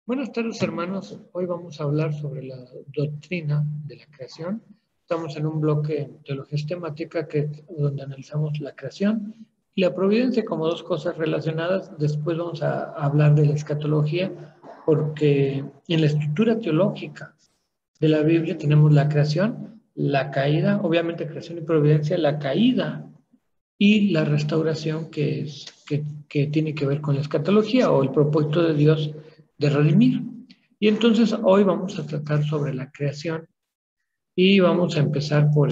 Buenas tardes, hermanos. Hoy vamos a hablar sobre la doctrina de la creación. Estamos en un bloque de teología sistemática donde analizamos la creación y la providencia como dos cosas relacionadas. Después vamos a hablar de la escatología, porque en la estructura teológica de la Biblia tenemos la creación, la caída, obviamente creación y providencia, la caída y la restauración que tiene que ver con la escatología o el propósito de Dios de redimir. Y entonces hoy vamos a tratar sobre la creación y vamos a empezar por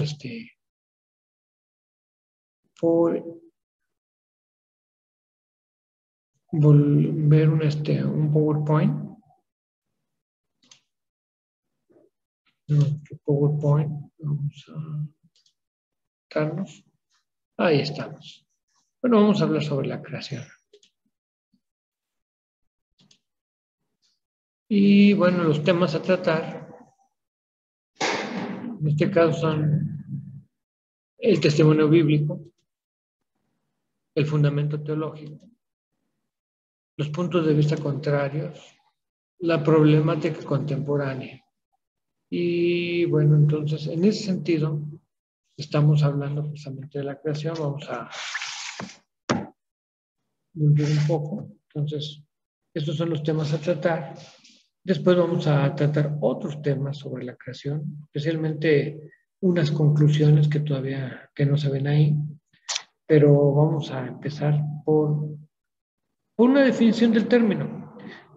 ver un PowerPoint. Nuestro PowerPoint, vamos a darnos. Ahí estamos. Bueno, vamos a hablar sobre la creación. Y bueno, los temas a tratar, en este caso son el testimonio bíblico, el fundamento teológico, los puntos de vista contrarios, la problemática contemporánea. Y bueno, entonces, en ese sentido, estamos hablando precisamente de la creación. Vamos a volver un poco. Entonces, estos son los temas a tratar. Después vamos a tratar otros temas sobre la creación, especialmente unas conclusiones que todavía no se ven ahí, pero vamos a empezar por una definición del término.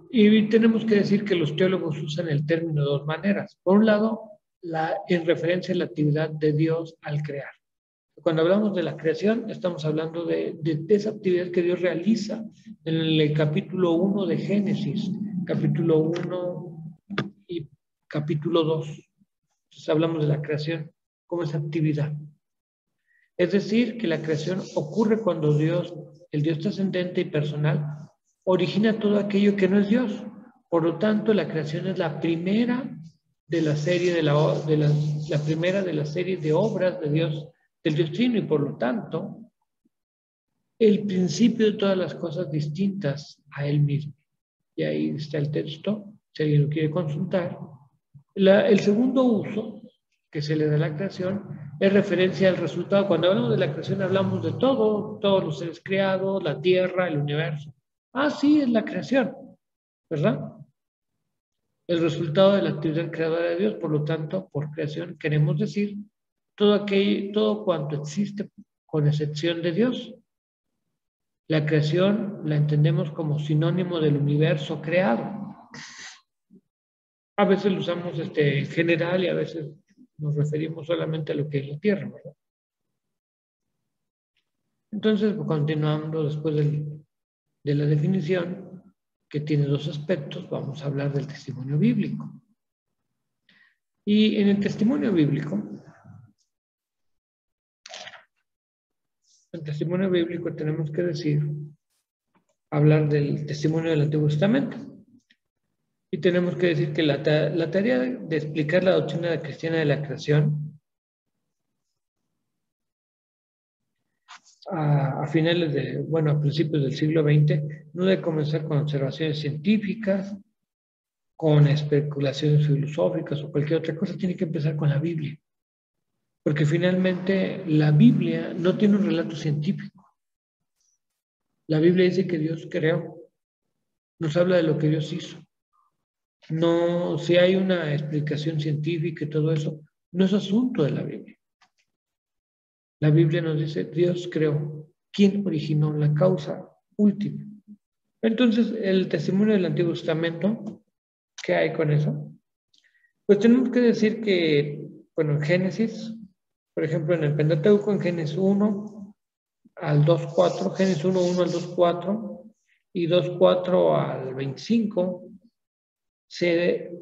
Y tenemos que decir que los teólogos usan el término de dos maneras. Por un lado, en referencia a la actividad de Dios al crear. Cuando hablamos de la creación, estamos hablando de esa actividad que Dios realiza en el capítulo 1 de Génesis, capítulo 1 y capítulo 2. Entonces hablamos de la creación como esa actividad. Es decir, que la creación ocurre cuando Dios, el Dios trascendente y personal, origina todo aquello que no es Dios. Por lo tanto, la creación es la primera de la serie la primera de la serie de obras de Dios, del Dios Trino, y por lo tanto, el principio de todas las cosas distintas a Él mismo. Y ahí está el texto, si alguien lo quiere consultar. El segundo uso que se le da a la creación es referencia al resultado. Cuando hablamos de la creación hablamos de todo, todos los seres creados, la tierra, el universo. Ah, sí, es la creación, ¿verdad? El resultado de la actividad creadora de Dios. Por lo tanto, por creación queremos decir todo cuanto existe con excepción de Dios. La creación la entendemos como sinónimo del universo creado. A veces lo usamos en general y a veces nos referimos solamente a lo que es la tierra, ¿verdad? Entonces, continuando después de la definición, que tiene dos aspectos, vamos a hablar del testimonio bíblico. Y en el testimonio bíblico, tenemos que hablar del testimonio del Antiguo Testamento. Y tenemos que decir que la tarea de explicar la doctrina cristiana de la creación a principios del siglo XX, no debe comenzar con observaciones científicas, con especulaciones filosóficas o cualquier otra cosa, tiene que empezar con la Biblia. Porque finalmente la Biblia no tiene un relato científico. La Biblia dice que Dios creó, nos habla de lo que Dios hizo. No, si hay una explicación científica y todo eso, no es asunto de la Biblia. La Biblia nos dice, Dios creó. ¿Quién originó? La causa última. Entonces, el testimonio del Antiguo Testamento, ¿qué hay con eso? Pues tenemos que decir que, bueno, en Génesis, por ejemplo, en el Pentateuco, en Génesis 1 al 2.4, Génesis 1.1 al 2.4 y 2.4 al 25,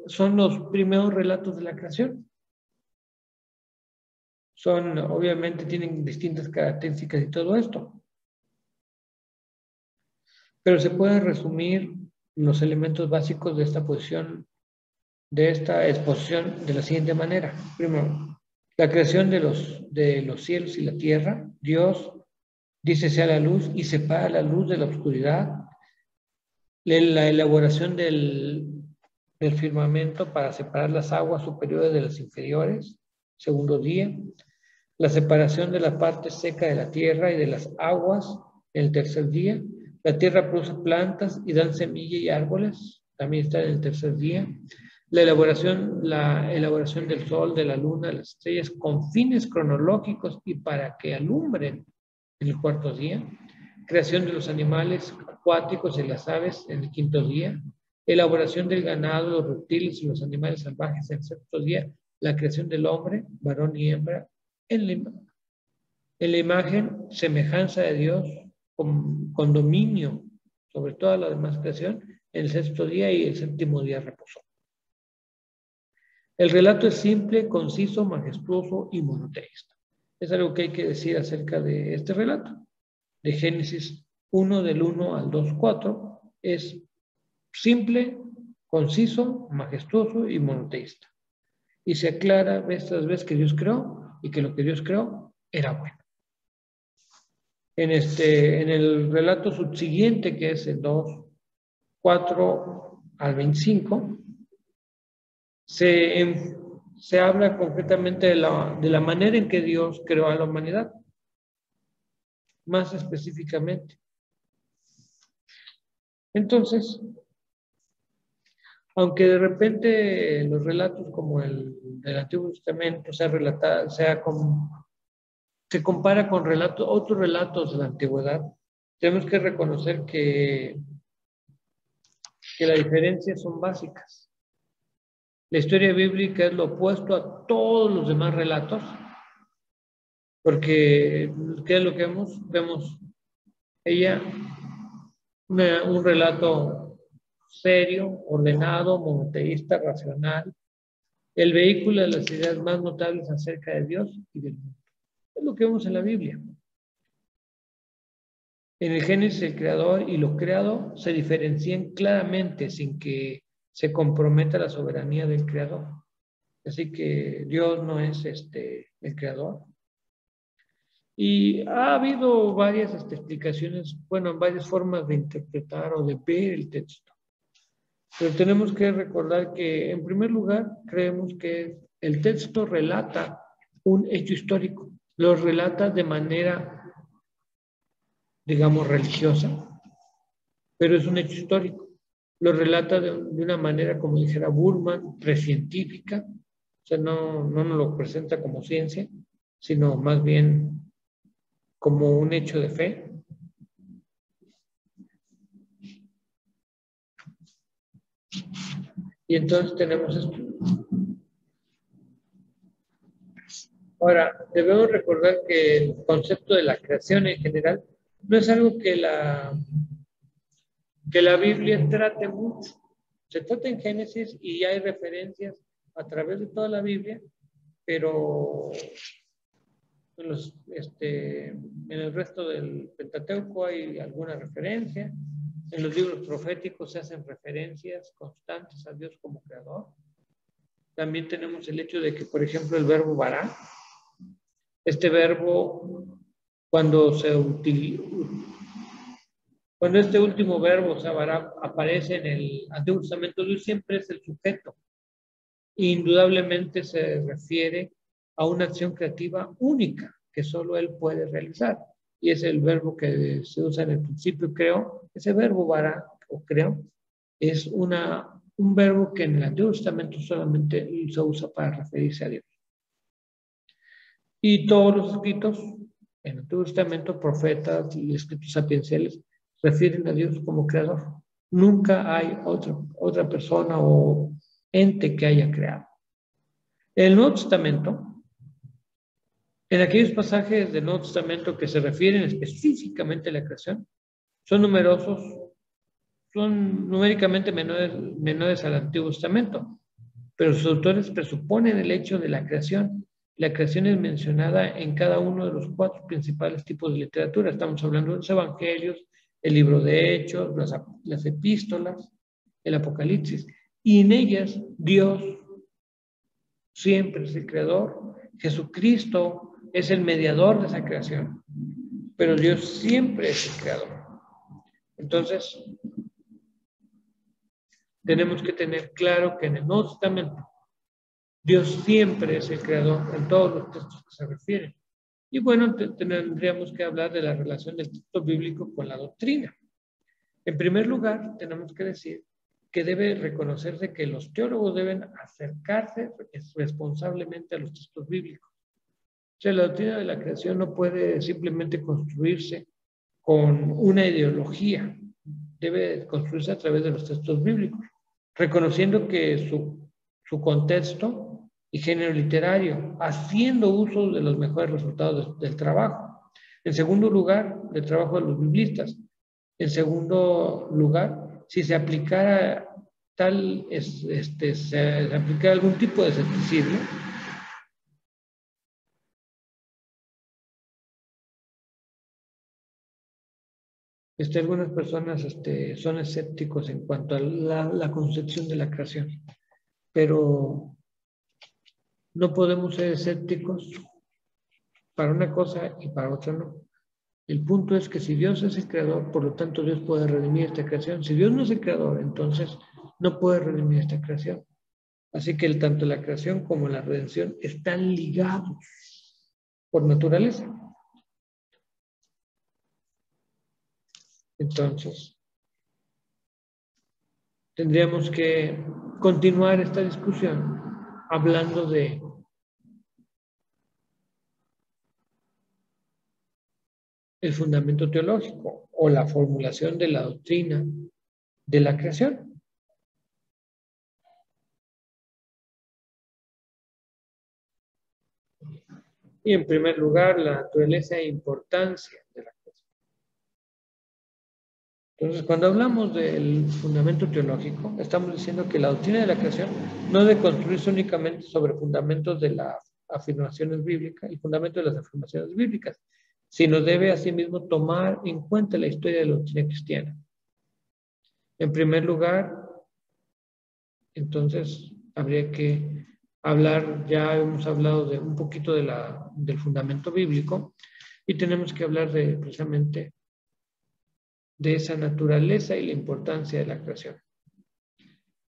son los primeros relatos de la creación. Obviamente tienen distintas características y todo esto. Pero se pueden resumir los elementos básicos de esta exposición de la siguiente manera. Primero, la creación de los cielos y la tierra. Dios dice sea la luz y separa la luz de la oscuridad. la elaboración del firmamento para separar las aguas superiores de las inferiores, segundo día. La separación de la parte seca de la tierra y de las aguas, en el tercer día. La tierra produce plantas y dan semilla y árboles, también está en el tercer día. La elaboración del sol, de la luna, de las estrellas, con fines cronológicos y para que alumbren en el cuarto día. Creación de los animales acuáticos y las aves en el quinto día. Elaboración del ganado, los reptiles y los animales salvajes en el sexto día. La creación del hombre, varón y hembra, en la imagen, semejanza de Dios, con dominio sobre toda la demás creación, en el sexto día, y el séptimo día reposó. El relato es simple, conciso, majestuoso y monoteísta. Es algo que hay que decir acerca de este relato. De Génesis 1, del 1 al 2, 4, es simple, conciso, majestuoso y monoteísta. Y se aclara vez tras vez que Dios creó y que lo que Dios creó era bueno. En el relato subsiguiente, que es el 2, 4 al 25, se habla concretamente de la manera en que Dios creó a la humanidad, más específicamente. Entonces, aunque de repente los relatos como el del Antiguo Testamento se compara con otros relatos de la antigüedad, tenemos que reconocer que las diferencias son básicas. La historia bíblica es lo opuesto a todos los demás relatos, porque ¿qué es lo que vemos? Vemos un relato serio, ordenado, monoteísta, racional, el vehículo de las ideas más notables acerca de Dios y del mundo. Es lo que vemos en la Biblia. En el Génesis, el creador y lo creado se diferencian claramente sin que se comprometa la soberanía del creador. Así que Dios no es el creador. Y ha habido varias explicaciones, bueno, varias formas de interpretar o de ver el texto. Pero tenemos que recordar que, en primer lugar, creemos que el texto relata un hecho histórico. Lo relata de manera, digamos, religiosa, pero es un hecho histórico. Lo relata de una manera, como dijera Burman, precientífica. O sea, no nos lo presenta como ciencia, sino más bien como un hecho de fe. Y entonces tenemos esto. Ahora, debemos recordar que el concepto de la creación en general no es algo que la Biblia trate mucho. Se trata en Génesis y hay referencias a través de toda la Biblia, pero en el resto del Pentateuco hay alguna referencia. En los libros proféticos se hacen referencias constantes a Dios como creador. También tenemos el hecho de que, por ejemplo, el verbo vará, este verbo, cuando este último verbo, o sea, vará, aparece en el Antiguo Testamento, Dios siempre es el sujeto. Indudablemente se refiere a una acción creativa única que solo Él puede realizar. Y es el verbo que se usa en el principio, creo. Ese verbo vará, o creo, es un verbo que en el Antiguo Testamento solamente se usa para referirse a Dios. Y todos los escritos en el Antiguo Testamento, profetas y escritos sapienciales, refieren a Dios como creador. Nunca hay otra persona o ente que haya creado. En el Nuevo Testamento, en aquellos pasajes del Nuevo Testamento que se refieren específicamente a la creación, son numerosos, son numéricamente menores al Antiguo Testamento, pero sus autores presuponen el hecho de la creación. La creación es mencionada en cada uno de los 4 principales tipos de literatura. Estamos hablando de los evangelios, el libro de Hechos, las epístolas, el Apocalipsis, y en ellas Dios siempre es el creador. Jesucristo es el mediador de esa creación, pero Dios siempre es el creador. Entonces, tenemos que tener claro que en el Nuevo Testamento Dios siempre es el creador en todos los textos que se refieren. Y bueno, tendríamos que hablar de la relación del texto bíblico con la doctrina. En primer lugar, tenemos que decir que debe reconocerse que los teólogos deben acercarse responsablemente a los textos bíblicos. O sea, la doctrina de la creación no puede simplemente construirse con una ideología, debe construirse a través de los textos bíblicos, reconociendo que su contexto y género literario, haciendo uso de los mejores resultados del trabajo. En segundo lugar, del trabajo de los biblistas. En segundo lugar, si se aplicara se aplicara algún tipo de escepticismo, algunas personas son escépticos en cuanto a la concepción de la creación, pero no podemos ser escépticos para una cosa y para otra no. El punto es que si Dios es el creador, por lo tanto Dios puede redimir esta creación. Si Dios no es el creador, entonces no puede redimir esta creación. Así que tanto la creación como la redención están ligados por naturaleza. Entonces, tendríamos que continuar esta discusión hablando de el fundamento teológico o la formulación de la doctrina de la creación. Y en primer lugar, la naturaleza e importancia de la creación. Entonces, cuando hablamos del fundamento teológico, estamos diciendo que la doctrina de la creación no debe construirse únicamente sobre fundamentos de las afirmaciones bíblicas, el fundamento de las afirmaciones bíblicas, sino debe asimismo tomar en cuenta la historia de la doctrina cristiana. En primer lugar, entonces, habría que hablar, ya hemos hablado de un poquito del fundamento bíblico, y tenemos que hablar precisamente de esa naturaleza y la importancia de la creación.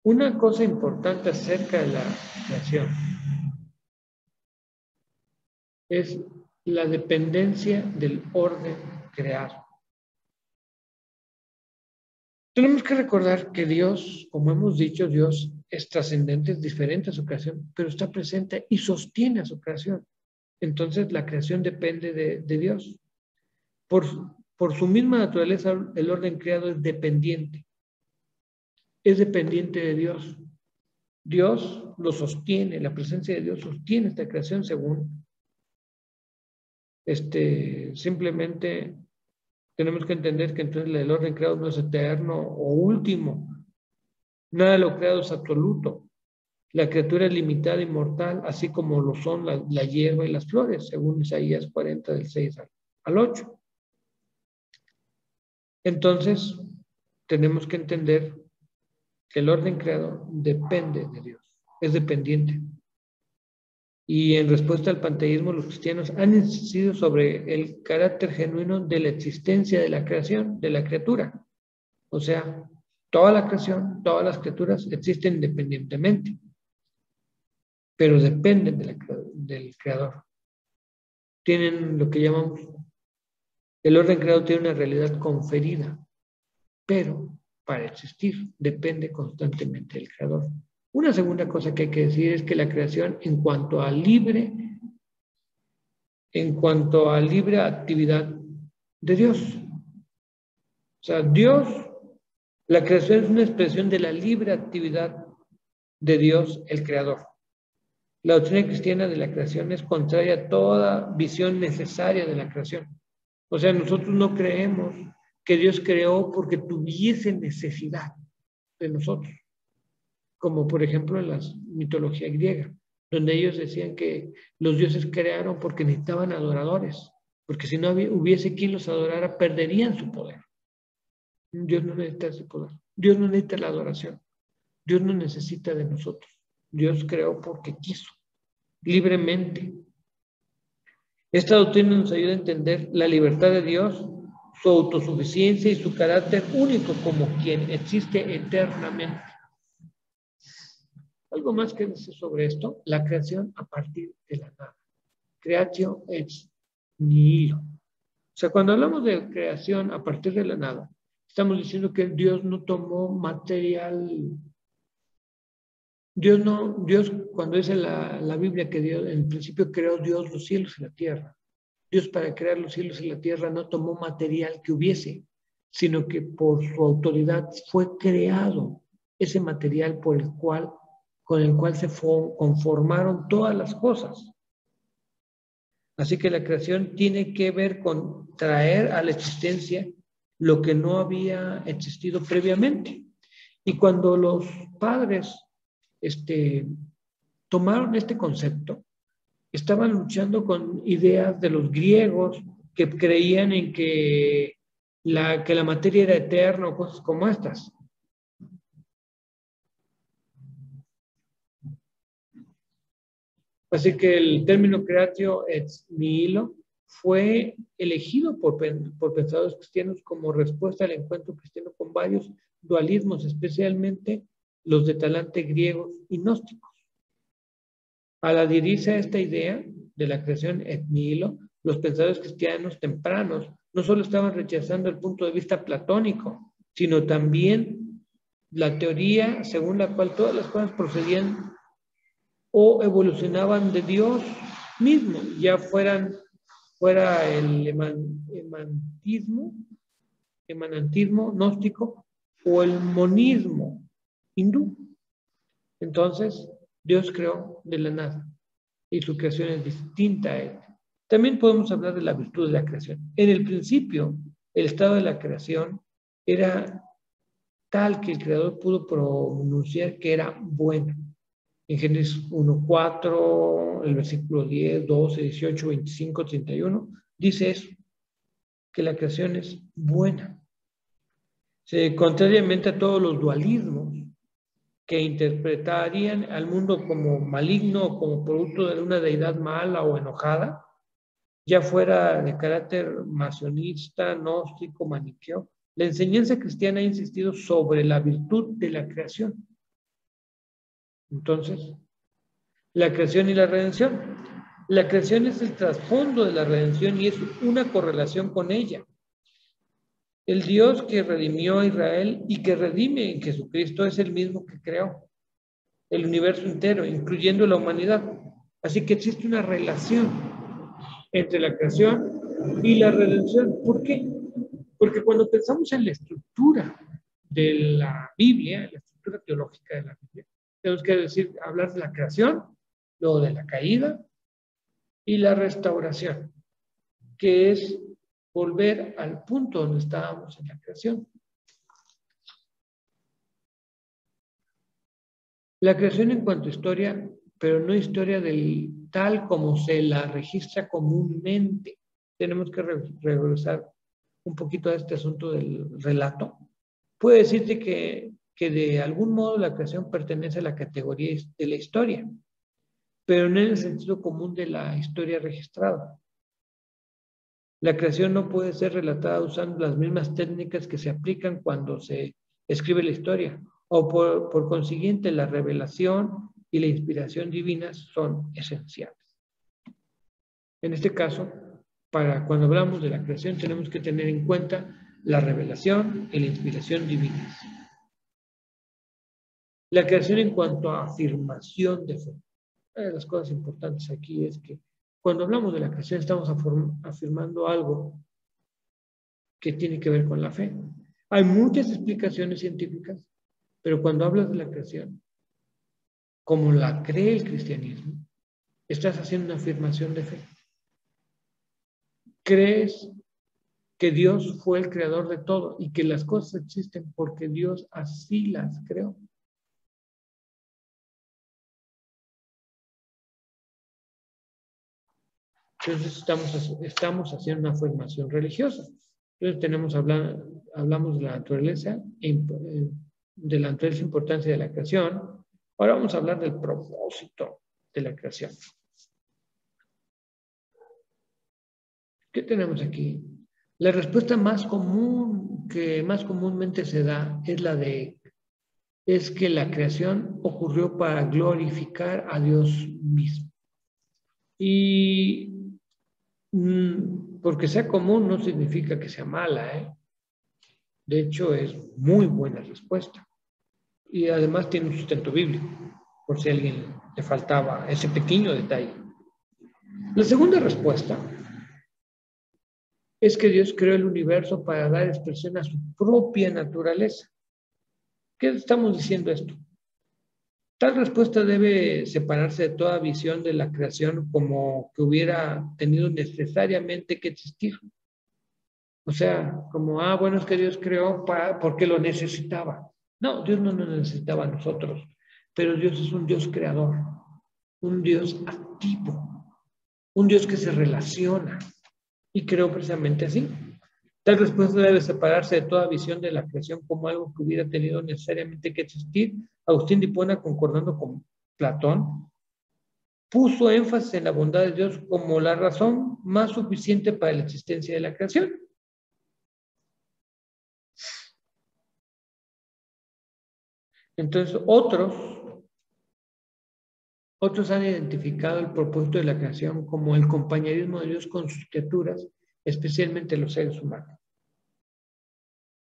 Una cosa importante acerca de la creación es la dependencia del orden creado. Tenemos que recordar que Dios, como hemos dicho, Dios es trascendente, es diferente a su creación, pero está presente y sostiene a su creación. Entonces la creación depende de Dios. Por su misma naturaleza, el orden creado es dependiente. Es dependiente de Dios. Dios lo sostiene, la presencia de Dios sostiene esta creación según simplemente tenemos que entender que entonces el orden creado no es eterno o último. Nada de lo creado es absoluto. La criatura es limitada y mortal, así como lo son la hierba y las flores, según Isaías 40, del 6 al 8. Entonces, tenemos que entender que el orden creado depende de Dios, es dependiente. Y en respuesta al panteísmo, los cristianos han insistido sobre el carácter genuino de la existencia de la creación, de la criatura. O sea, toda la creación, todas las criaturas existen independientemente, pero dependen del creador. Tienen lo que llamamos, el orden creado tiene una realidad conferida, pero para existir depende constantemente del creador. Una segunda cosa que hay que decir es que la creación en cuanto a libre actividad de Dios. O sea, Dios, la creación es una expresión de la libre actividad de Dios, el creador. La doctrina cristiana de la creación es contraria a toda visión necesaria de la creación. O sea, nosotros no creemos que Dios creó porque tuviese necesidad de nosotros, como por ejemplo en la mitología griega, donde ellos decían que los dioses crearon porque necesitaban adoradores, porque si no hubiese quien los adorara, perderían su poder. Dios no necesita ese poder. Dios no necesita la adoración. Dios no necesita de nosotros. Dios creó porque quiso, libremente. Esta doctrina nos ayuda a entender la libertad de Dios, su autosuficiencia y su carácter único como quien existe eternamente. Algo más que decir sobre esto, la creación a partir de la nada. Creatio ex nihilo. O sea, cuando hablamos de creación a partir de la nada, estamos diciendo que Dios no tomó material. Dios cuando dice la Biblia que Dios, en principio creó Dios los cielos y la tierra. Dios para crear los cielos y la tierra no tomó material que hubiese, sino que por su autoridad fue creado ese material con el cual se conformaron todas las cosas. Así que la creación tiene que ver con traer a la existencia lo que no había existido previamente. Y cuando los padres tomaron este concepto, estaban luchando con ideas de los griegos que creían en que la materia era eterna o cosas como estas. Así que el término creatio ex nihilo fue elegido por pensadores cristianos como respuesta al encuentro cristiano con varios dualismos, especialmente los de talante griegos y gnósticos. Al adherirse a esta idea de la creación ex nihilo, los pensadores cristianos tempranos no solo estaban rechazando el punto de vista platónico, sino también la teoría según la cual todas las cosas procedían o evolucionaban de Dios mismo, ya fuera el emanantismo gnóstico o el monismo hindú. Entonces, Dios creó de la nada y su creación es distinta a él. También podemos hablar de la virtud de la creación. En el principio, el estado de la creación era tal que el Creador pudo pronunciar que era bueno. En Génesis 1:4, el versículo 10, 12, 18, 25, 31, dice eso, que la creación es buena. Contrariamente a todos los dualismos que interpretarían al mundo como maligno o como producto de una deidad mala o enojada, ya fuera de carácter masionista, gnóstico, maniqueo, la enseñanza cristiana ha insistido sobre la virtud de la creación. Entonces, la creación y la redención. La creación es el trasfondo de la redención y es una correlación con ella. El Dios que redimió a Israel y que redime en Jesucristo es el mismo que creó el universo entero, incluyendo la humanidad. Así que existe una relación entre la creación y la redención. ¿Por qué? Porque cuando pensamos en la estructura de la Biblia, la estructura teológica de la Biblia, tenemos que hablar de la creación, luego de la caída y la restauración, que es volver al punto donde estábamos en la creación. La creación en cuanto a historia, pero no historia del tal como se la registra comúnmente. Tenemos que regresar un poquito a este asunto del relato. Puede decirte que de algún modo la creación pertenece a la categoría de la historia, pero no en el sentido común de la historia registrada. La creación no puede ser relatada usando las mismas técnicas que se aplican cuando se escribe la historia, o por consiguiente la revelación y la inspiración divinas son esenciales. En este caso, cuando hablamos de la creación tenemos que tener en cuenta la revelación y la inspiración divinas. La creación en cuanto a afirmación de fe. Una de las cosas importantes aquí es que cuando hablamos de la creación estamos afirmando algo que tiene que ver con la fe. Hay muchas explicaciones científicas, pero cuando hablas de la creación, como la cree el cristianismo, estás haciendo una afirmación de fe. Crees que Dios fue el creador de todo y que las cosas existen porque Dios así las creó. Entonces estamos haciendo una afirmación religiosa. Entonces hablamos de la naturaleza, de la naturaleza e importancia de la creación. Ahora vamos a hablar del propósito de la creación. ¿Qué tenemos aquí? La respuesta más común que más comúnmente se da es la de es que la creación ocurrió para glorificar a Dios mismo. Y porque sea común no significa que sea mala, ¿eh? De hecho, es muy buena respuesta. Y además tiene un sustento bíblico, por si a alguien le faltaba ese pequeño detalle. La segunda respuesta es que Dios creó el universo para dar expresión a su propia naturaleza. ¿Qué estamos diciendo esto? Tal respuesta debe separarse de toda visión de la creación como que hubiera tenido necesariamente que existir. O sea, como, bueno, es que Dios creó porque lo necesitaba. No, Dios no nos necesitaba a nosotros, pero Dios es un Dios creador, un Dios activo, un Dios que se relaciona y creó precisamente así. Tal respuesta debe separarse de toda visión de la creación como algo que hubiera tenido necesariamente que existir. Agustín de Hipona, concordando con Platón, puso énfasis en la bondad de Dios como la razón más suficiente para la existencia de la creación. Entonces, otros han identificado el propósito de la creación como el compañerismo de Dios con sus criaturas, especialmente los seres humanos.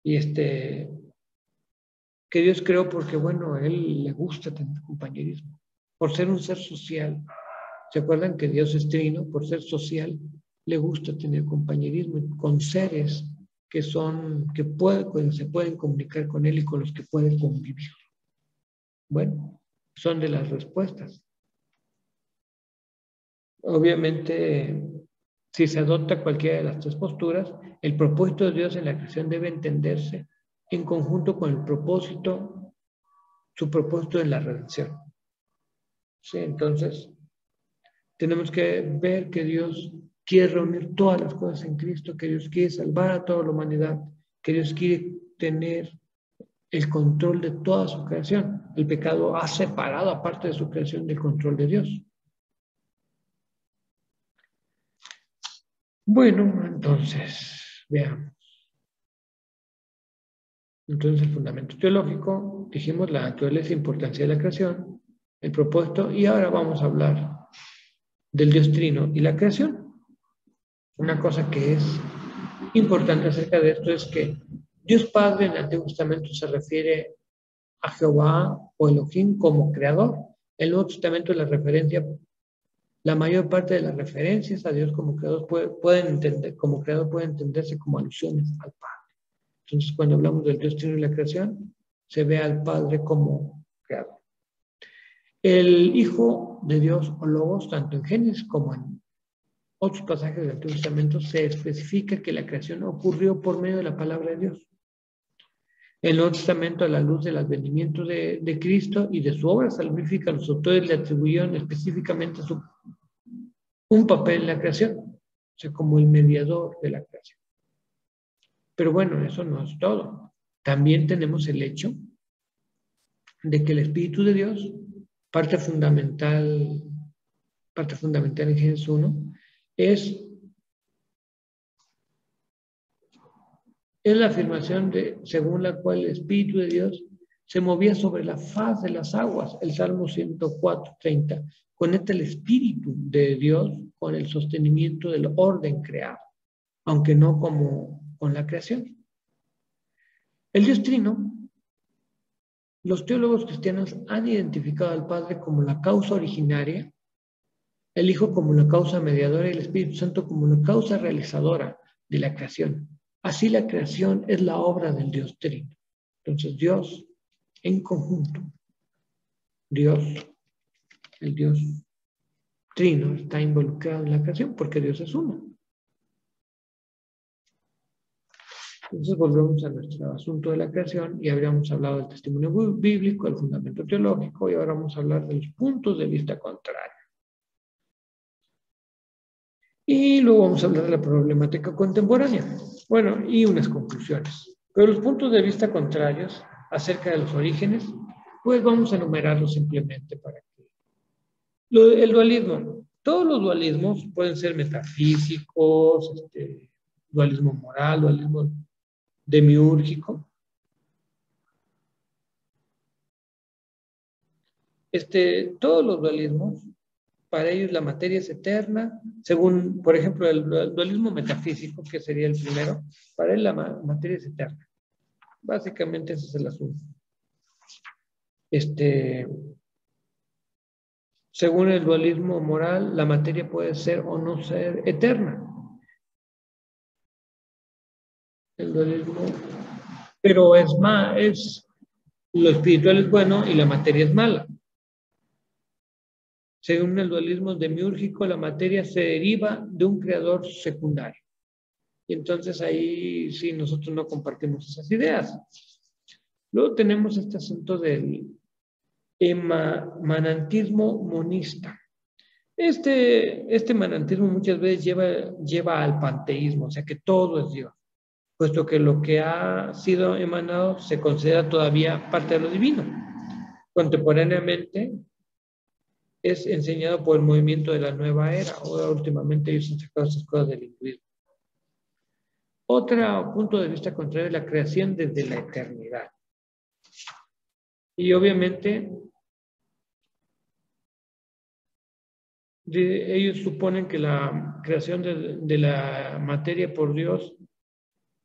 Y que Dios creó porque, bueno, a Él le gusta tener compañerismo, por ser un ser social. ¿Se acuerdan que Dios es trino? Por ser social, le gusta tener compañerismo con seres que se pueden comunicar con Él y con los que pueden convivir. Bueno, son de las respuestas. Obviamente, si se adopta cualquiera de las tres posturas, el propósito de Dios en la creación debe entenderse en conjunto con el propósito, su propósito en la redención. Sí, entonces, tenemos que ver que Dios quiere reunir todas las cosas en Cristo, que Dios quiere salvar a toda la humanidad, que Dios quiere tener el control de toda su creación. El pecado ha separado a parte de su creación del control de Dios. Bueno, entonces, veamos. Entonces, el fundamento teológico, dijimos la naturaleza e importancia de la creación, el propósito, y ahora vamos a hablar del Dios Trino y la creación. Una cosa que es importante acerca de esto es que Dios Padre en el Antiguo Testamento se refiere a Jehová o Elohim como creador. En el Nuevo Testamento la mayor parte de las referencias a Dios como creador como creador pueden entenderse como alusiones al Padre. Entonces, cuando hablamos del Dios Trino y la creación, se ve al Padre como creador. El Hijo de Dios o Logos, tanto en Génesis como en otros pasajes del Antiguo Testamento, se especifica que la creación ocurrió por medio de la palabra de Dios. En el Nuevo Testamento, a la luz del advenimiento de Cristo y de su obra salvífica, los autores le atribuyeron específicamente un papel en la creación, o sea, como el mediador de la creación. Pero bueno, eso no es todo. También tenemos el hecho de que el Espíritu de Dios, parte fundamental en Génesis 1, es la afirmación según la cual el Espíritu de Dios se movía sobre la faz de las aguas. El Salmo 104:30 conecta el Espíritu de Dios con el sostenimiento del orden creado, aunque no como con la creación. El Dios Trino, los teólogos cristianos han identificado al Padre como la causa originaria, el Hijo como la causa mediadora y el Espíritu Santo como la causa realizadora de la creación. Así la creación es la obra del Dios Trino. Entonces Dios en conjunto, el Dios Trino está involucrado en la creación porque Dios es uno. Entonces volvemos a nuestro asunto de la creación y habríamos hablado del testimonio bíblico, el fundamento teológico y ahora vamos a hablar de los puntos de vista contrarios. Y luego vamos a hablar de la problemática contemporánea. Bueno, y unas conclusiones. Pero los puntos de vista contrarios acerca de los orígenes, pues vamos a enumerarlos simplemente para que... El dualismo. Todos los dualismos pueden ser metafísicos, dualismo moral, dualismo demiúrgico. Todos los dualismos, para ellos la materia es eterna, según, por ejemplo, el dualismo metafísico, que sería el primero, para él la materia es eterna. Básicamente ese es el asunto. Según el dualismo moral, la materia puede ser o no ser eterna. El dualismo, pero lo espiritual es bueno y la materia es mala. Según el dualismo demiúrgico, la materia se deriva de un creador secundario. Y entonces ahí sí nosotros no compartimos esas ideas. Luego tenemos este asunto del emanantismo monista. Este manantismo muchas veces lleva al panteísmo, o sea que todo es Dios, puesto que lo que ha sido emanado se considera todavía parte de lo divino. Contemporáneamente es enseñado por el movimiento de la nueva era. Ahora últimamente ellos han sacado esas cosas del hinduismo. Otro punto de vista contrario es la creación desde la eternidad. Y obviamente ellos suponen que la creación de la materia por Dios,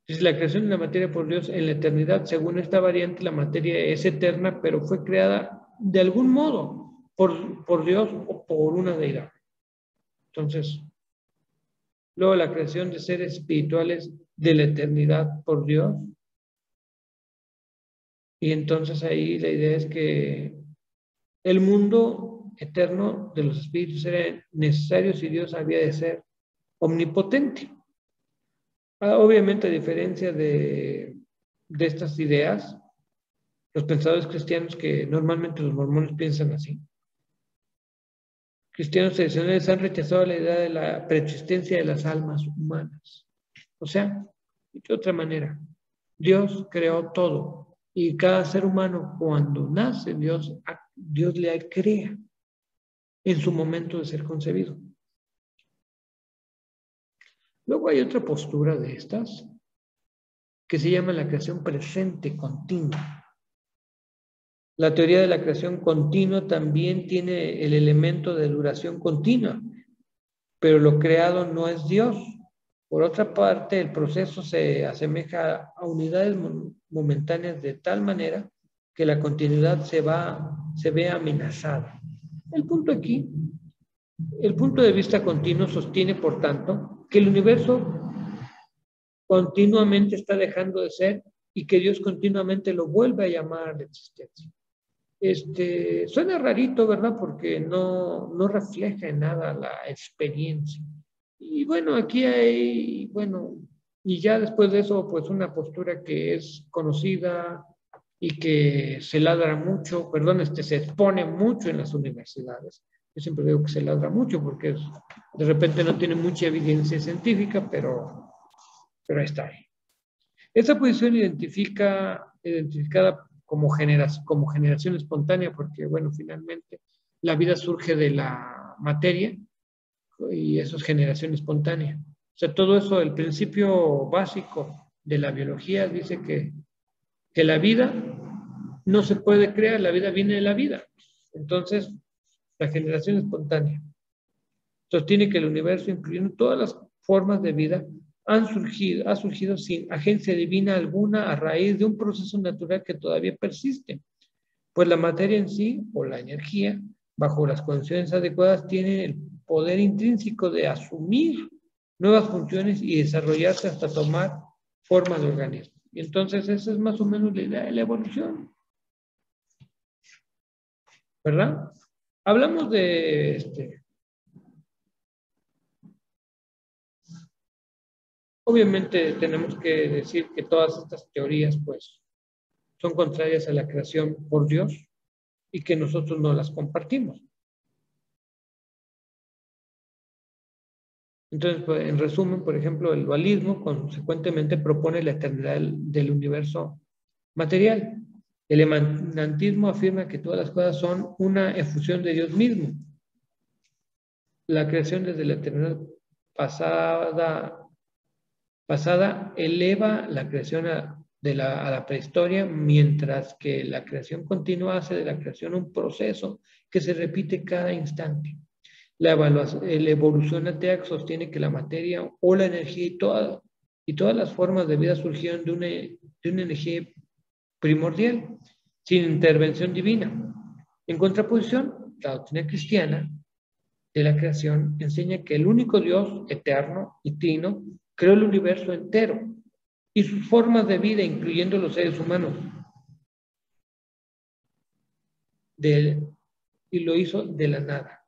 es la creación de la materia por Dios en la eternidad. Según esta variante, la materia es eterna, pero fue creada de algún modo por Dios o por una deidad. Entonces, luego la creación de seres espirituales de la eternidad por Dios. Y entonces ahí la idea es que el mundo eterno de los espíritus era necesario si Dios había de ser omnipotente. Obviamente, a diferencia de estas ideas, los pensadores cristianos, que normalmente los mormones piensan así, cristianos tradicionales han rechazado la idea de la preexistencia de las almas humanas. O sea, de otra manera, Dios creó todo y cada ser humano cuando nace, Dios le crea en su momento de ser concebido. Luego hay otra postura de estas que se llama la creación presente continua. La teoría de la creación continua también tiene el elemento de duración continua, pero lo creado no es Dios. Por otra parte, el proceso se asemeja a unidades momentáneas de tal manera que la continuidad se ve amenazada. El punto aquí, el punto de vista continuo sostiene, por tanto, que el universo continuamente está dejando de ser y que Dios continuamente lo vuelve a llamar a la existencia. Suena rarito, ¿verdad? Porque no refleja en nada la experiencia. Y bueno, aquí hay, bueno, y ya después de eso, pues una postura que es conocida y que se ladra mucho, perdón, se expone mucho en las universidades. Yo siempre digo que se ladra mucho porque de repente no tiene mucha evidencia científica, pero ahí está ahí. Esa posición identificada como generación espontánea, porque, bueno, finalmente la vida surge de la materia y eso es generación espontánea. O sea, todo eso, el principio básico de la biología dice que la vida no se puede crear, la vida viene de la vida. Entonces, la generación espontánea sostiene que el universo, incluyendo todas las formas de vida, ha surgido sin agencia divina alguna a raíz de un proceso natural que todavía persiste, pues la materia en sí, o la energía, bajo las condiciones adecuadas, tiene el poder intrínseco de asumir nuevas funciones y desarrollarse hasta tomar forma de organismo. Y entonces esa es más o menos la idea de la evolución, ¿verdad? Hablamos de obviamente tenemos que decir que todas estas teorías pues son contrarias a la creación por Dios y que nosotros no las compartimos. Entonces, pues, en resumen, por ejemplo, el dualismo consecuentemente propone la eternidad del universo material. El emanantismo afirma que todas las cosas son una efusión de Dios mismo. La creación desde la eternidad pasada eleva la creación a la prehistoria, mientras que la creación continua hace de la creación un proceso que se repite cada instante. La evolución atea sostiene que la materia o la energía y todas las formas de vida surgieron de una energía primordial, sin intervención divina. En contraposición, la doctrina cristiana de la creación enseña que el único Dios eterno y trino creó el universo entero y sus formas de vida, incluyendo los seres humanos, y lo hizo de la nada.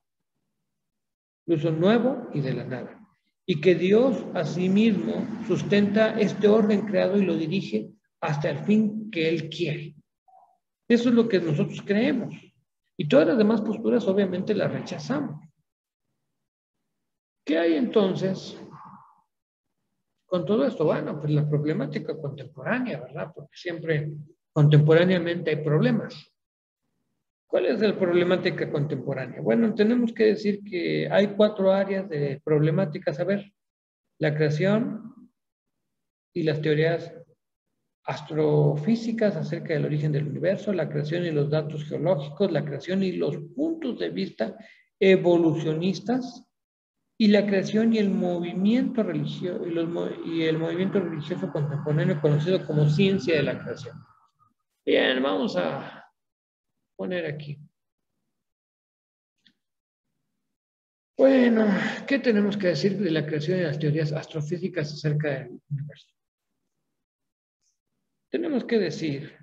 Lo hizo nuevo y de la nada. Y que Dios asimismo sustenta este orden creado y lo dirige hasta el fin que Él quiere. Eso es lo que nosotros creemos. Y todas las demás posturas obviamente las rechazamos. ¿Qué hay entonces con todo esto? Bueno, pues la problemática contemporánea, ¿verdad? Porque siempre contemporáneamente hay problemas. ¿Cuál es la problemática contemporánea? Bueno, tenemos que decir que hay 4 áreas de problemáticas. A ver, la creación y las teorías astrofísicas acerca del origen del universo, la creación y los datos geológicos, la creación y los puntos de vista evolucionistas, y la creación y el movimiento religioso y el movimiento religioso contemporáneo conocido como ciencia de la creación. Bien, vamos a poner aquí. Bueno, ¿qué tenemos que decir de la creación y las teorías astrofísicas acerca del universo? Tenemos que decir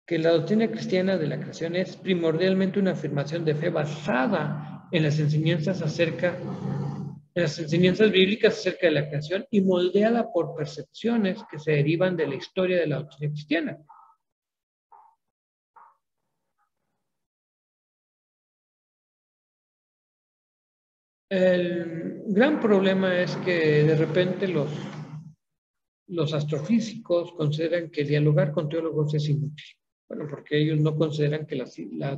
que la doctrina cristiana de la creación es primordialmente una afirmación de fe basada en las enseñanzas bíblicas acerca de la creación y moldeada por percepciones que se derivan de la historia de la doctrina cristiana. El gran problema es que de repente los astrofísicos consideran que dialogar con teólogos es inútil. Bueno, porque ellos no consideran que la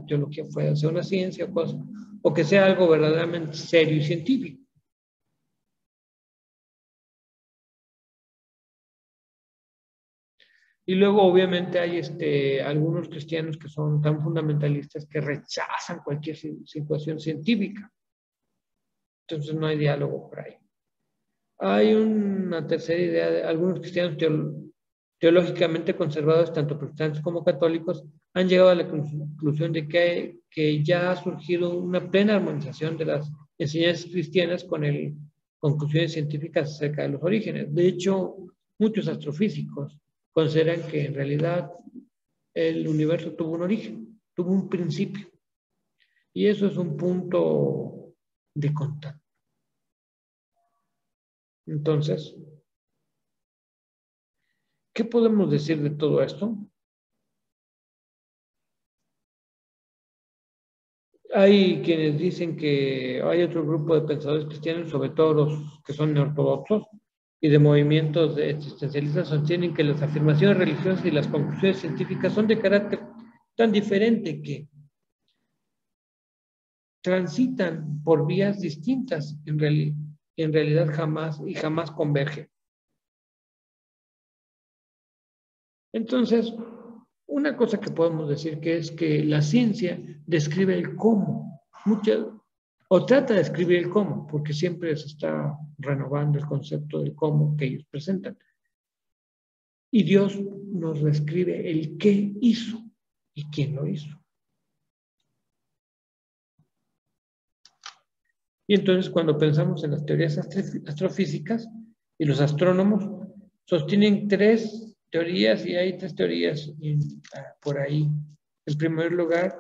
teología sea una ciencia o que sea algo verdaderamente serio y científico. Y luego, obviamente, hay algunos cristianos que son tan fundamentalistas que rechazan cualquier situación científica. Entonces, no hay diálogo por ahí. Hay una tercera idea de algunos cristianos teológicamente conservadores, tanto protestantes como católicos, han llegado a la conclusión de que ya ha surgido una plena armonización de las enseñanzas cristianas con conclusiones científicas acerca de los orígenes. De hecho, muchos astrofísicos consideran que en realidad el universo tuvo un origen, tuvo un principio. Y eso es un punto de contacto. Entonces, ¿qué podemos decir de todo esto? Hay quienes dicen que hay otro grupo de pensadores cristianos, sobre todo los que son neortodoxos y de movimientos existencialistas, sostienen que las afirmaciones religiosas y las conclusiones científicas son de carácter tan diferente que transitan por vías distintas, en realidad jamás convergen. Entonces, una cosa que podemos decir que es que la ciencia describe el cómo, o trata de describir el cómo, porque siempre se está renovando el concepto del cómo que ellos presentan. Y Dios nos describe el qué hizo y quién lo hizo. Y entonces cuando pensamos en las teorías astrofísicas y los astrónomos sostienen 3 teorías y hay 3 teorías por ahí. En primer lugar,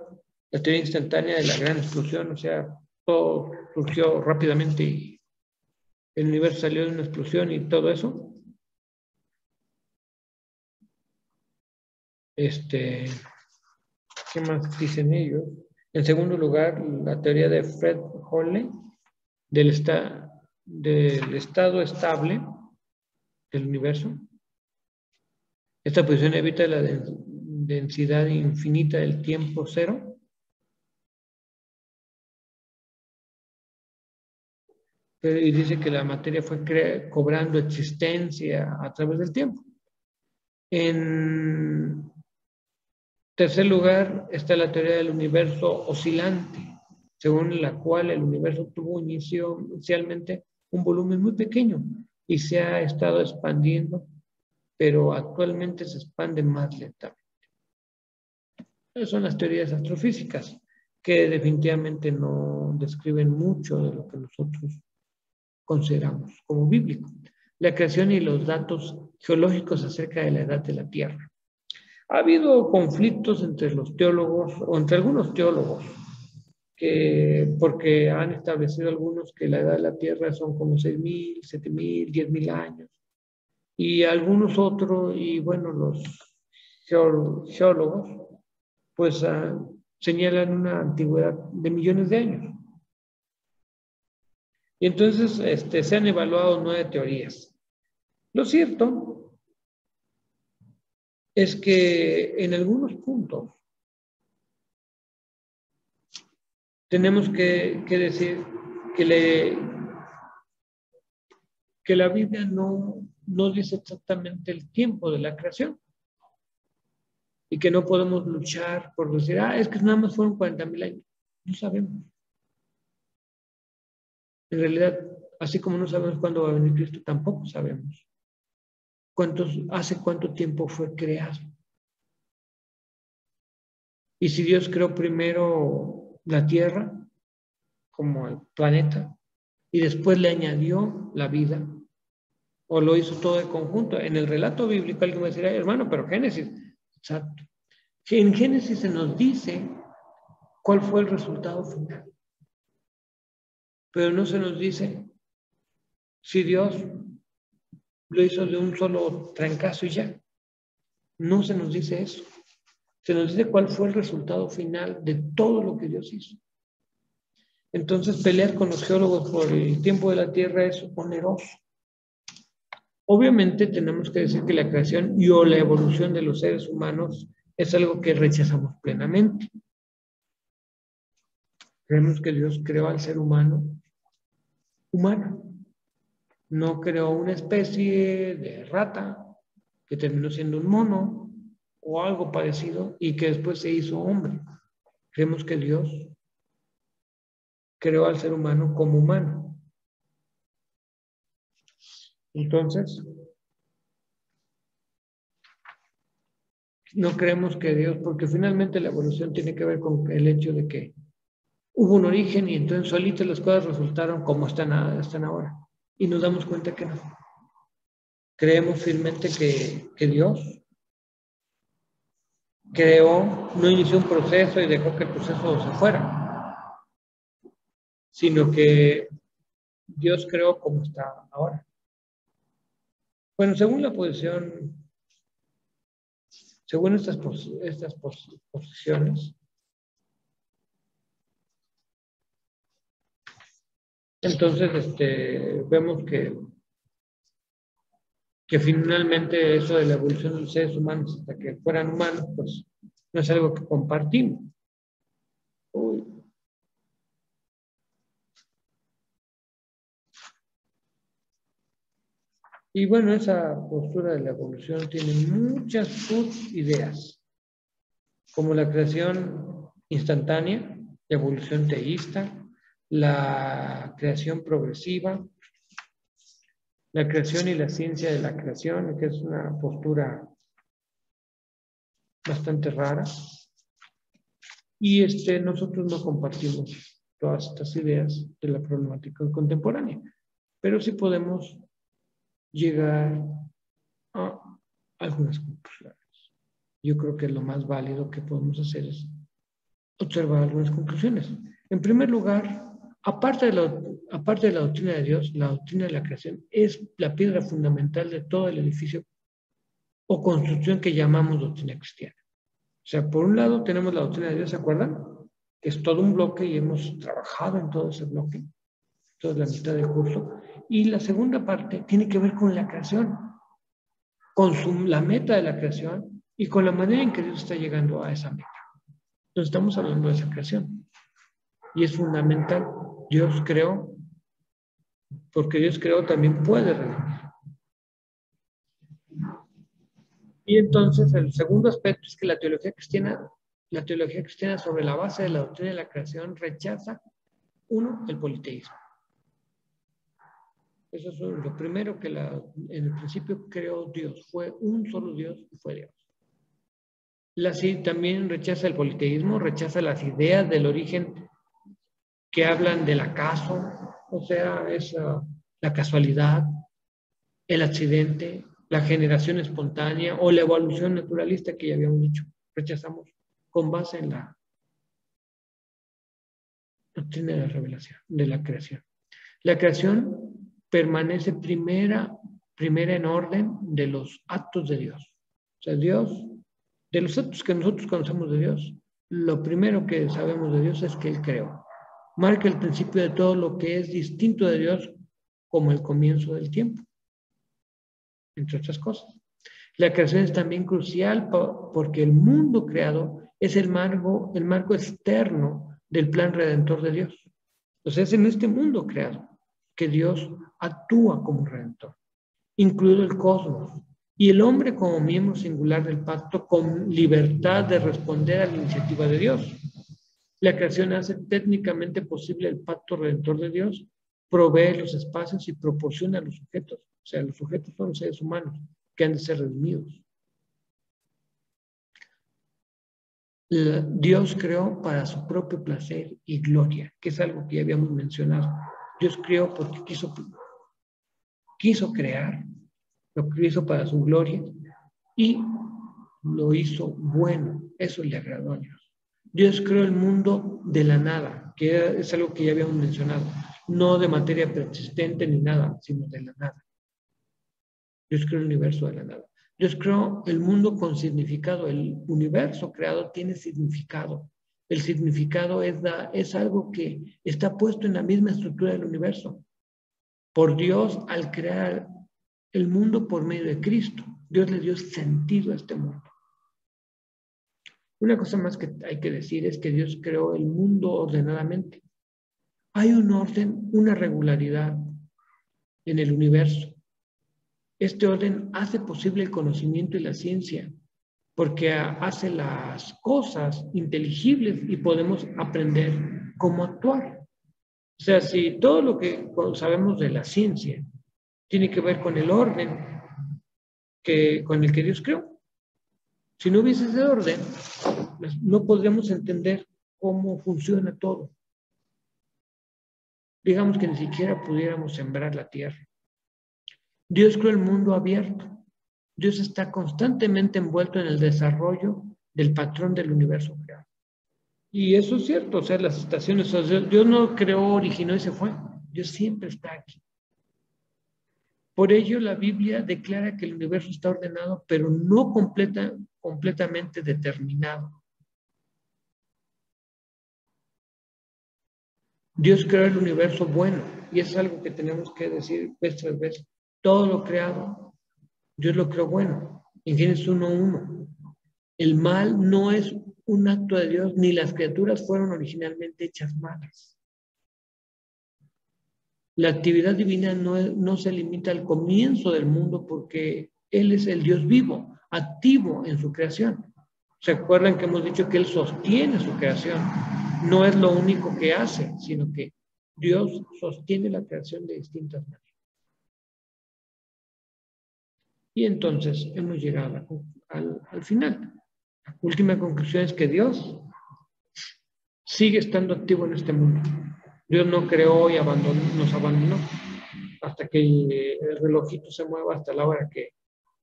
la teoría instantánea de la gran explosión, o sea, todo surgió rápidamente y el universo salió de una explosión y todo eso. ¿Qué más dicen ellos? En segundo lugar, la teoría de Fred Hoyle del estado estable del universo. Esta posición evita la densidad infinita del tiempo cero. Y dice que la materia fue cobrando existencia a través del tiempo. En tercer lugar está la teoría del universo oscilante, según la cual el universo tuvo inicialmente un volumen muy pequeño y se ha estado expandiendo, pero actualmente se expande más lentamente. Esas son las teorías astrofísicas, que definitivamente no describen mucho de lo que nosotros consideramos como bíblico. La creación y los datos geológicos acerca de la edad de la Tierra. Ha habido conflictos entre los teólogos, o entre algunos teólogos, porque han establecido algunos que la edad de la Tierra son como 6.000, 7.000, 10.000 años, y algunos otros, y bueno, los geólogos, pues señalan una antigüedad de millones de años. Y entonces se han evaluado 9 teorías. Lo cierto es que en algunos puntos tenemos que decir que la Biblia no dice exactamente el tiempo de la creación y que no podemos luchar por decir, es que nada más fueron 40.000 años. No sabemos. En realidad, así como no sabemos cuándo va a venir Cristo, tampoco sabemos hace cuánto tiempo fue creado. Y si Dios creó primero la tierra como el planeta y después le añadió la vida, o lo hizo todo de conjunto. En el relato bíblico alguien va a decir, hermano, pero Génesis, exacto. En Génesis se nos dice cuál fue el resultado final, pero no se nos dice si Dios lo hizo de un solo trancazo y ya. No se nos dice eso. Se nos dice cuál fue el resultado final de todo lo que Dios hizo. Entonces, pelear con los geólogos por el tiempo de la Tierra es oneroso. Obviamente, tenemos que decir que la creación y o la evolución de los seres humanos es algo que rechazamos plenamente. Creemos que Dios creó al ser humano humano. No creó una especie de rata que terminó siendo un mono o algo parecido y que después se hizo hombre. Creemos que Dios creó al ser humano como humano. Entonces, no creemos que Dios, porque finalmente la evolución tiene que ver con el hecho de que hubo un origen y entonces solitas las cosas resultaron como están ahora. Y nos damos cuenta que no. Creemos firmemente que Dios creó, no inició un proceso y dejó que el proceso se fuera, sino que Dios creó como está ahora. Bueno, según la posición, según estas posiciones, entonces vemos que finalmente eso de la evolución de los seres humanos hasta que fueran humanos, pues no es algo que compartimos. Uy. Y bueno, esa postura de la evolución tiene muchas subideas, como la creación instantánea, la evolución teísta, la creación progresiva, la creación y la ciencia de la creación, que es una postura bastante rara. Y nosotros no compartimos todas estas ideas de la problemática contemporánea, pero sí podemos llegar a algunas conclusiones. Yo creo que lo más válido que podemos hacer es observar algunas conclusiones. En primer lugar, aparte de la doctrina de Dios, la doctrina de la creación es la piedra fundamental de todo el edificio o construcción que llamamos doctrina cristiana. O sea, por un lado tenemos la doctrina de Dios, ¿se acuerdan? Que es todo un bloque y hemos trabajado en todo ese bloque, toda la mitad del curso. Y la segunda parte tiene que ver con la creación, con la meta de la creación y con la manera en que Dios está llegando a esa meta. Entonces estamos hablando de esa creación. Y es fundamental. Dios creó, porque Dios creó también puede redimir. Y entonces el segundo aspecto es que la teología cristiana sobre la base de la doctrina de la creación rechaza, uno, el politeísmo. Eso es lo primero que en el principio creó Dios. Fue un solo Dios y fue Dios. También rechaza el politeísmo, rechaza las ideas del origen que hablan del acaso, o sea, es la casualidad, el accidente, la generación espontánea o la evolución naturalista que ya habíamos dicho. Rechazamos con base en la doctrina de la revelación, de la creación. La creación permanece primera en orden de los actos de Dios. O sea, Dios, de los actos que nosotros conocemos de Dios, lo primero que sabemos de Dios es que Él creó. Marca el principio de todo lo que es distinto de Dios como el comienzo del tiempo, entre otras cosas. La creación es también crucial porque el mundo creado es el marco externo del plan redentor de Dios. Entonces es en este mundo creado que Dios actúa como redentor, incluido el cosmos, y el hombre como miembro singular del pacto con libertad de responder a la iniciativa de Dios. La creación hace técnicamente posible el pacto redentor de Dios, provee los espacios y proporciona a los sujetos, o sea, los sujetos son los seres humanos que han de ser redimidos. Dios creó para su propio placer y gloria, que es algo que ya habíamos mencionado. Dios creó porque quiso crear, lo hizo para su gloria y lo hizo bueno. Eso le agradó a Dios. Dios creó el mundo de la nada, que es algo que ya habíamos mencionado, no de materia persistente ni nada, sino de la nada. Dios creó el universo de la nada. Dios creó el mundo con significado. El universo creado tiene significado. El significado es algo que está puesto en la misma estructura del universo. Por Dios, al crear el mundo por medio de Cristo, Dios le dio sentido a este mundo. Una cosa más que hay que decir es que Dios creó el mundo ordenadamente. Hay un orden, una regularidad en el universo. Este orden hace posible el conocimiento y la ciencia, porque hace las cosas inteligibles y podemos aprender cómo actuar. O sea, si todo lo que sabemos de la ciencia tiene que ver con el orden con el que Dios creó, si no hubiese ese orden, pues no podríamos entender cómo funciona todo. Digamos que ni siquiera pudiéramos sembrar la tierra. Dios creó el mundo abierto. Dios está constantemente envuelto en el desarrollo del patrón del universo creado. Y eso es cierto, o sea, las estaciones, o sea, Dios no creó, originó y se fue. Dios siempre está aquí. Por ello, la Biblia declara que el universo está ordenado, pero no completamente determinado. Dios creó el universo bueno, y es algo que tenemos que decir vez tras vez. Todo lo creado, Dios lo creó bueno. En Génesis 1:1. El mal no es un acto de Dios, ni las criaturas fueron originalmente hechas malas. La actividad divina no se limita al comienzo del mundo porque Él es el Dios vivo, activo en su creación. ¿Se acuerdan que hemos dicho que Él sostiene su creación? No es lo único que hace, sino que Dios sostiene la creación de distintas maneras. Y entonces hemos llegado al final. La última conclusión es que Dios sigue estando activo en este mundo. Dios no creó y nos abandonó hasta que el relojito se mueva hasta la hora que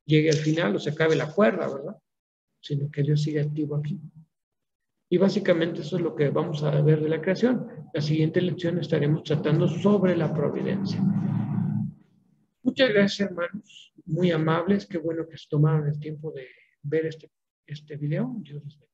llegue al final o se acabe la cuerda, ¿verdad? Sino que Dios sigue activo aquí. Y básicamente eso es lo que vamos a ver de la creación. La siguiente lección estaremos tratando sobre la providencia. Muchas gracias, hermanos. Muy amables. Qué bueno que se tomaron el tiempo de ver este video. Dios les bendiga.